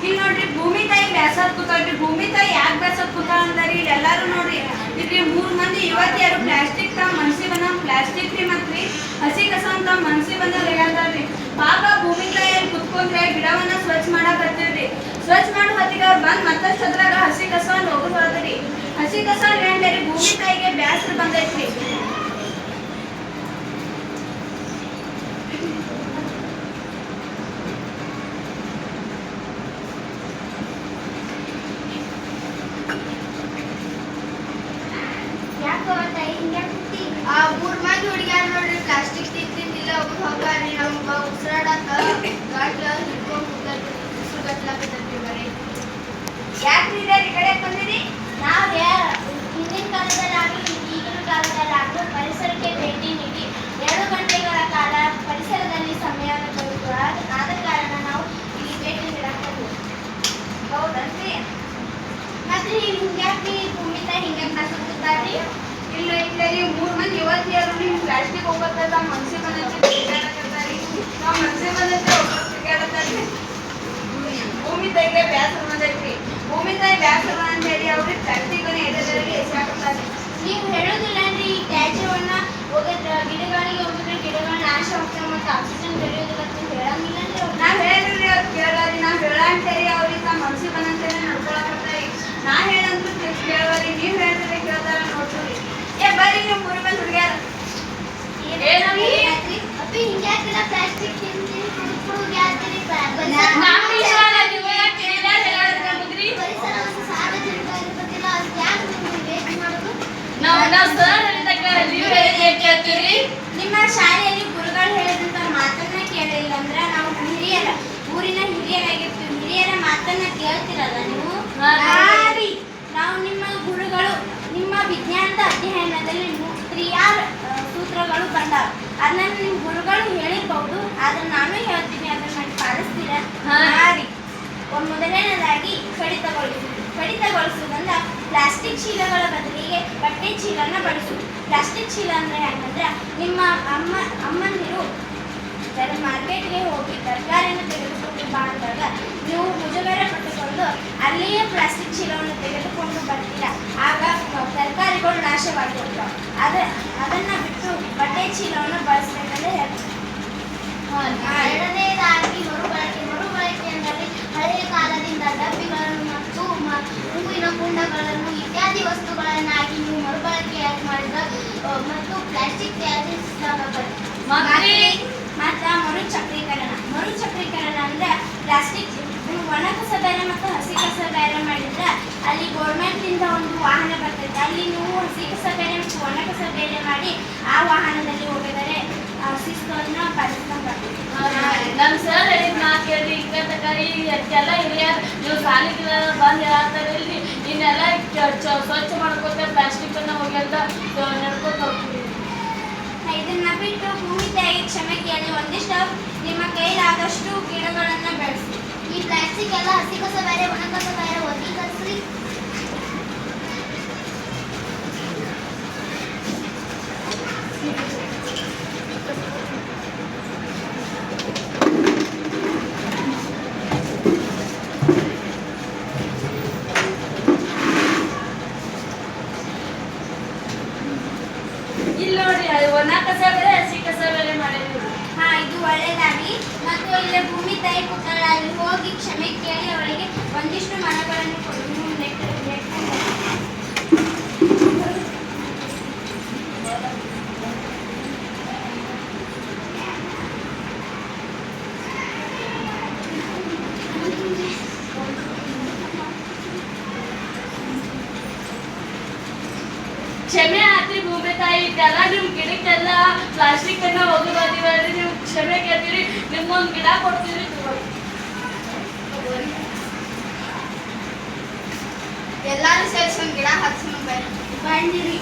ಇಲ್ಲಿ ನೋಡ್ರಿ ಭೂಮಿ ತಾಯಿ ಬ್ಯಾಸದ್ ಕೂತಾಳ್ರಿ. ಭೂಮಿ ತಾಯಿ ಯಾಕೆ ಬ್ಯಾಸದ್ ಕೂತಾಳ ಅಂದ್ರಿ ಇಲ್ಲಿ ಎಲ್ಲಾರು ನೋಡ್ರಿ. ಇಲ್ಲಿ 3 ಮಂದಿ ಯುವತಿಯರು ಪ್ಲಾಸ್ಟಿಕ್ ತ ಮನ್ಸಿ ಬಂದ ಪ್ಲಾಸ್ಟಿಕ್ ರೀ ಮತ್ರಿ ಹಸಿ ಕಸ ಅಂತ ಮನ್ಸಿ ಬಂದ ಹೇಳ್ತಾರ್ರಿ. ಪಾಪ ಭೂಮಿ ತಾಯಿ ಕುತ್ಕೊಂಡ್ರೆ ಗಿಡವನ್ನ ಸ್ವಚ್ಛ ಮಾಡಾಕತ್ತಿರ್ರಿ. ಸ್ವಚ್ಛ ಮಾಡೋ ಹೊತ್ತಿಗೆ ಅವ್ರು ಬಂದ್ ಮತ್ತಷ್ಟು ಅದ್ರಾಗ ಹಸಿ ಕಸವನ್ನು ಹೋಗೋದ್ರಿ. ಹಸಿ ಕಸ ಹೇಳ್ರಿ ಭೂಮಿ ತಾಯಿಗೆ ಬ್ಯಾಸರ ಬಂದೈತ್ರಿ. ಆ 3 ಮಂದಿ ಹುಡುಗಿಯಾರ ನೋಡ್ರಿ ಪ್ಲಾಸ್ಟಿಕ್ ತಿಂತಿಲ್ಲ ಹೋಗಾರಿ ನಮ್ಗ ಉಸಿರಾಡಕ ಗಾಟ್ಲ ಹಿಡ್ಕೊಂಡ್ ಕೂತಾರ್ರಿ. ಉಸಿರು ಗಟ್ಲಾಕತ್ತೈತಿ ಬರೀ. ಯಾಕ್ರಿ ಈ ಕಡೆ ಬಂದಿರಿ? ನಾವು ಹಿಂದಿನ ಕಾಲದಲ್ಲಾಗಲಿ ಈಗಿನ ಕಾಲದಲ್ಲಾಗಲಿ ಪರಿಸರಕ್ಕೆ ಭೇಟಿ ನೀಡಿ 2 ಗಂಟೆಗಳ ಕಾಲ ಪರಿಸರದಲ್ಲಿ ಸಮಯವನ್ನು ಕಳೆದು ಆದ ಕಾರಣ ನಾವು ಇಲ್ಲಿ ಭೇಟಿ ನೀಡಾಕತ್ತೀವಿ. ಹೌದನ್ರಿ? ಮತ್ತೆ ಹಿಂಗ್ಯಾಕೆ ಭೂಮಿ ತಾಯಿ ಹಿಂಗ್ಯಾಕೆ ಕಳ್ಸುತ್ತಾರ್ರಿ? ಇಲ್ಲ ಇಲ್ಲಿ 3 ಮಂದಿ ಯುವತಿಯರು ನಿಮ್ ಪ್ಲಾಸ್ಟಿಕ್ ಹೋಗತ್ತದ ಮನ್ಸಿ ಬಂದೈತಿ ತಿರ್ಗಾಡಕತ್ತಾರಿ. ನಾವ್ ಮನ್ಸಿ ಬಂದೈತಿ ಒಬ್ಬರು ತಿರ್ಗಾಡತ್ತಾರಿ. ಭೂಮಿ ತಾಯಿಗೆ ಬ್ಯಾಸರ ಬಂದೈತ್ರಿ. ಭೂಮಿ ತಾಯಿ ಬ್ಯಾಸರ ಅಂತ ಹೇಳಿ ಅವ್ರಿಗೆ ಪ್ಲಾಸ್ಟಿಕ್ ಅನ್ನ ಎಡೆದರಲ್ಲಿ ಎಸೆಯಾಕತ್ತಾರಿ. ನೀವು ಹೇಳೋದಿಲ್ಲನ್ರಿ ಈ ತ್ಯಾಜ್ಯವನ್ನ ಹೋಗೋದ್ರ ಗಿಡಗಳಿಗೆ ಹೋಗಿದ್ರೆ ಗಿಡಗಳ ನಾಶ ಆಗ್ತವೆ ಮತ್ತು ಆಕ್ಸಿಜನ್ ಬೆಳೆಯೋದಿಲ್ಲ ಅಂತ ಹೇಳಂಗಿಲ್ಲನ್ರಿ ಅವ್ರು. ನಾವ್ ಹೇಳಿದ್ರಿ ಅವ್ರು ಕೇಳಾರಿ. ನಾವ್ ಹೇಳ ಅಂತೇಳಿ ಅವ್ರಿಗೆ ತಮ್ಮ ಮನ್ಸಿ ಬಂದಂತೇಳಿ ನಡ್ಕೊಳಕತ್ತಾರಿ. ನಾ ಹೇಳಂದ್ರು ಕೇಳವಾರಿ. ನೀವ್ ಹೇಳಿದ್ರೆ ಕೇಳ್ತಾರ ನೋಡ್ರಿ. ಏ ಬರ್ರಿ ನೀವು 3 ಮಂದಿ ಹುಡುಗ್ಯಾರ. ಅಪ್ಪಿ ಹಿಂಗ್ಯಾಕಿಲ್ಲ ಪ್ಲಾಸ್ಟಿಕ್ ತಿಂದು ಕುಡುಕು ಯಾತ್ರಿ ಪರಿಸರವನ್ನು ಸಾರ್ವಜನಿಕವಾಗಿ ಗೊತ್ತಿಲ್ಲ ಅದಕ್ಕೆ ಯಾಕೆ ನೀವು ವೇಸ್ಟ್ ಮಾಡೋದು? ನಿಮ್ಮ ಶಾಲೆಯಲ್ಲಿ ಗುರುಗಳು ಹೇಳಿದಂತ ಮಾತನ್ನ ಕೇಳಿಲ್ಲ ಅಂದ್ರೆ ನಾವು ಹಿರಿಯರ ಊರಿನ ಹಿರಿಯರಾಗಿರ್ತೀವಿ. ಹಿರಿಯರ ಮಾತನ್ನ ಕೇಳ್ತಿರಲ್ಲ ನೀವು. ನಾವು ನಿಮ್ಮ ಗುರುಗಳು ನಿಮ್ಮ ವಿಜ್ಞಾನದ ಅಧ್ಯಯನದಲ್ಲಿ 3 ಸೂತ್ರಗಳು ಬಂದಾವ. ಅದನ್ನ ನಿಮ್ಮ ಗುರುಗಳು ಹೇಳಿರ್ಬಹುದು. ಆದ್ರೆ ನಾನು ಹೇಳ್ತೀನಿ ಅದನ್ನ ನನಗೆ ಪಾಲಿಸ್ತೀರಾ? ಮೊದಲನೇದಾಗಿ ಕಡಿತಗೊಳಿಸುವುದಂದ್ರೆ ಪ್ಲಾಸ್ಟಿಕ್ ಚೀಲಗಳ ಬದಲಿಗೆ ಬಟ್ಟೆ ಚೀಲನ ಬಳಸುವುದು. ಪ್ಲಾಸ್ಟಿಕ್ ಚೀಲ ಅಂದ್ರೆ ಹೆಂಗಂದ್ರೆ ನಿಮ್ಮ ಅಮ್ಮಂದಿರು ಮಾರ್ಕೆಟ್ಗೆ ಹೋಗಿ ತರಕಾರಿಯನ್ನು ತೆಗೆದುಕೊಂಡು ಬಾ ಅಂದಾಗ ನೀವು ಮುಜುಗರ ಪಟ್ಟುಕೊಂಡು ಅಲ್ಲಿಯೇ ಪ್ಲಾಸ್ಟಿಕ್ ಚೀಲವನ್ನು ತೆಗೆದುಕೊಂಡು ಬರ್ತೀರಾ. ಆಗ ತರಕಾರಿಗಳು ನಾಶವಾಗಿ ಹೋಗ್ತಾವೆ. ಅದನ್ನ ಬಿಟ್ಟು ಬಟ್ಟೆ ಚೀಲವನ್ನು ಬಳಸಬೇಕಂತ ಹೇಳ್ತಾರೆ. ಎರಡನೇದಾಗಿ ಮರುಬಳಕೆ ಎಂದರೆ ಹಳೆಯ ಕಾಲದಿಂದ ಡಬ್ಬಿಗಳನ್ನು ಮತ್ತು ಹೂವಿನ ಕುಂಡಗಳನ್ನು ಇತ್ಯಾದಿ ವಸ್ತುಗಳನ್ನಾಗಿ ನೀವು ಮರುಬಳಕೆಯಾಗಿ ಮಾಡಿದ ಮತ್ತು ಪ್ಲಾಸ್ಟಿಕ್ ತ್ಯಾಜಿಸಲಾಗಬಹುದು. ಮತ್ತು ಮರುಚಕ್ರೀಕರಣ ಅಂದ್ರೆ ಪ್ಲಾಸ್ಟಿಕ್ ಒಣ ಕಸ ಬೇರೆ ಮತ್ತು ಹಸಿ ಕಸ ಬೇರೆ ಮಾಡಿದ್ರೆ ಅಲ್ಲಿ ಗೌರ್ಮೆಂಟಿಂದ ಒಂದು ವಾಹನ ಬರ್ತೈತೆ. ಅಲ್ಲಿ ನೀವು ಹಸಿ ಕಸ ಬೇರೆ ಮತ್ತು ಒಣ ಕಸ ಬೇರೆ ಮಾಡಿ ಆ ವಾಹನದಲ್ಲಿ ಹೋಗಿದರೆ ಶಿಸ್ತನ್ನು ಪಾಲಿಸ್ಕೊಂಡು ಬರ್ತೈತೆ. ನಮ್ ಸರ್ ಹೇಳಿದ್ ನಾ ಕೇಳಿ ಈಗ ತಕಾರಿ ಎಲ್ಲ ಹಿರಿಯರ್ ನೀವು ಸಾಲಿಗೆ ಬಂದ್ ಹೇಳ್ತಾರೆ ಇಲ್ಲಿ ಇನ್ನೆಲ್ಲ ಸ್ವಚ್ಛ ಮಾಡ್ಕೋತ ಪ್ಲಾಸ್ಟಿಕ್ ಅನ್ನ ಹೋಗಿ ಅಂತ ನಡ್ಕೊತ ಹೋಗ್ತೀವಿ. ಇದನ್ನ ಬಿಟ್ಟು ಭೂಮಿ ತಾಯಿಗೆ ಕ್ಷಮೆ ಕೇಳಿ ಒಂದಿಷ್ಟು ನಿಮ್ಮ ಕೈಲಾದಷ್ಟು ಗಿಡಗಳನ್ನ ಬೆಳೆಸಿ. ಈ ಪ್ಲಾಸ್ಟಿಕ್ ಎಲ್ಲ ಹಸಿ ಕಸ ಬೇರೆ ಒಣ ಕಸ ಬೇರೆ ವರ್ಗೀಕರಿಸಿ. ಇಲ್ಲಿ ನೋಡ್ರಿ ಒಣ ಕಸ ಬೇರೆ ಹಸಿ ಕಸ ಬೇರೆ ಮಾಡಿದ್ವಿ. ಇದು ಒಳ್ಳೆಯದಾಗಿ. ಮತ್ತು ಇಲ್ಲಿ ಭೂಮಿ ತಾಯಿ ಕೂತಾಳೆ, ಅಲ್ಲಿ ಹೋಗಿ ಕ್ಷಮೆ ಕೇಳಿ ಅವಳಿಗೆ ಒಂದಿಷ್ಟು ಮರಗಳನ್ನು ಕೊಡು. ಕ್ಷಮೆ ಆತ್ರಿ ಭೂಮಿ ತಾಯಿ. ಇದೆಲ್ಲ ನಿಮ್ ಗಿಡಕ್ಕೆಲ್ಲ ಪ್ಲಾಸ್ಟಿಕ್ ಅನ್ನ ಹೋಗೋದಿವಲ್ರಿ ನೀವು ಕ್ಷಮೆ ಕೇಳ್ತೀರಿ. ನಿಮ್ಗೊಂದು ಗಿಡ ಕೊಡ್ತೀವಿ ತಗೊಳ್ಳಿ. ಎಲ್ಲಾರು ಸೇರಿಸಿ ಒಂದು ಗಿಡ ಹಚ್ಚೋಣ ಬಂದಿರಿ.